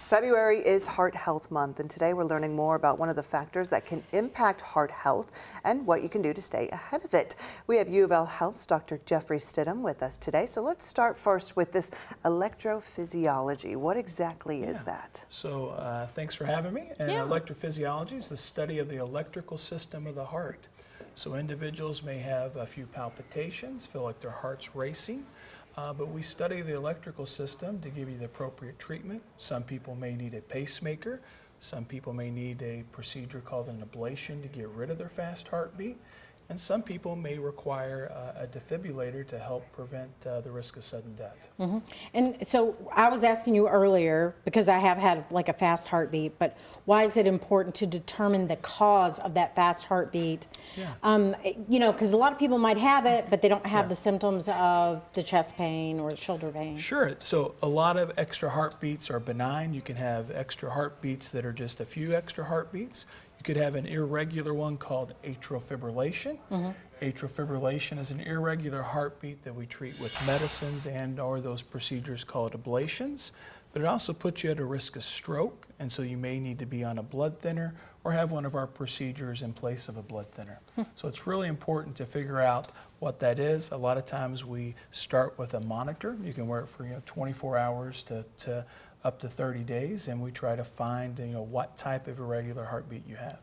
February is Heart Health Month, and today we're learning more about one of the factors that can impact heart health and what you can do to stay ahead of it. We have UofL Health's Dr. Jeffrey Stidam with us today. So let's start first with this electrophysiology. What exactly is that? So thanks for having me. And electrophysiology is the study of the electrical system of the heart. So individuals may have a few palpitations, feel like their heart's racing. But we study the electrical system to give you the appropriate treatment. Some people may need a pacemaker. Some people may need a procedure called an ablation to get rid of their fast heartbeat. And some people may require a defibrillator to help prevent the risk of sudden death. Mm-hmm. And so I was asking you earlier, because I have had like a fast heartbeat, but why is it important to determine the cause of that fast heartbeat? Yeah. You know, because a lot of people might have it, but they don't have the symptoms of the chest pain or the shoulder pain. Sure. So a lot of extra heartbeats are benign. You can have extra heartbeats that are just a few extra heartbeats. You could have an irregular one called atrial fibrillation. Mm-hmm. Atrial fibrillation is an irregular heartbeat that we treat with medicines and or those procedures called ablations. But it also puts you at a risk of stroke, and so you may need to be on a blood thinner or have one of our procedures in place of a blood thinner. So it's really important to figure out what that is. A lot of times we start with a monitor. You can wear it for 24 hours to up to 30 days, and we try to find what type of irregular heartbeat you have.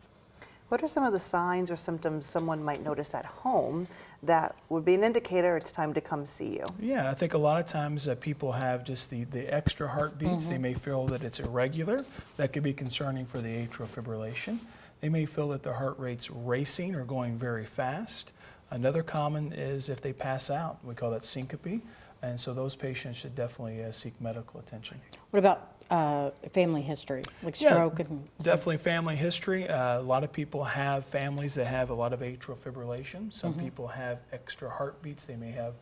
What are some of the signs or symptoms someone might notice at home that would be an indicator it's time to come see you? Yeah, I think a lot of times people have just the extra heartbeats. They may feel that it's irregular. That could be concerning for the atrial fibrillation. They may feel that their heart rate's racing or going very fast. Another common is if they pass out. We call that syncope. And so those patients should definitely seek medical attention. What about family history, like stroke? And definitely family history. A lot of people have families that have a lot of atrial fibrillation. Some people have extra heartbeats. They may have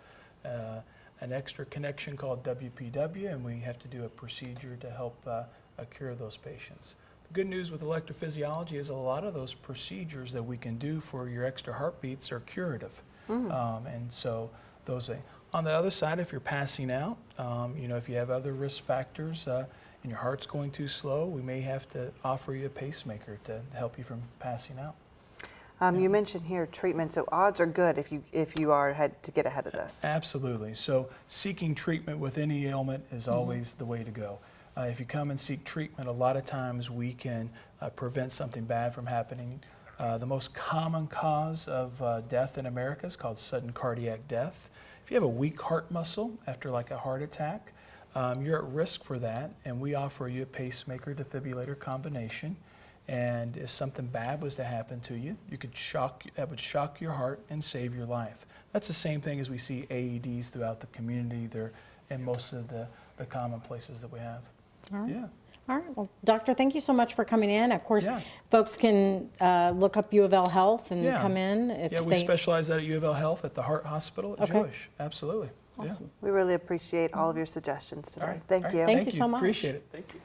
an extra connection called WPW, and we have to do a procedure to help cure those patients. The good news with electrophysiology is a lot of those procedures that we can do for your extra heartbeats are curative. And so those on the other side, if you're passing out, if you have other risk factors and your heart's going too slow, we may have to offer you a pacemaker to help you from passing out. You mentioned here treatment, so odds are good if you are to get ahead of this. Absolutely. So seeking treatment with any ailment is always the way to go. If you come and seek treatment, a lot of times we can prevent something bad from happening. The most common cause of death in America is called sudden cardiac death. If you have a weak heart muscle after like a heart attack, you're at risk for that, and we offer you a pacemaker defibrillator combination. And if something bad was to happen to you, that would shock your heart and save your life. That's the same thing as we see AEDs throughout the community. They're in most of the common places that we have. All right. Yeah. All right. Well, Doctor, thank you so much for coming in. Of course, folks can look up UofL Health and come in. If we specialize at UofL Health at the Heart Hospital at Jewish. Absolutely. Awesome. We really appreciate all of your suggestions today. Thank you. Thank you so much. Appreciate it. Thank you.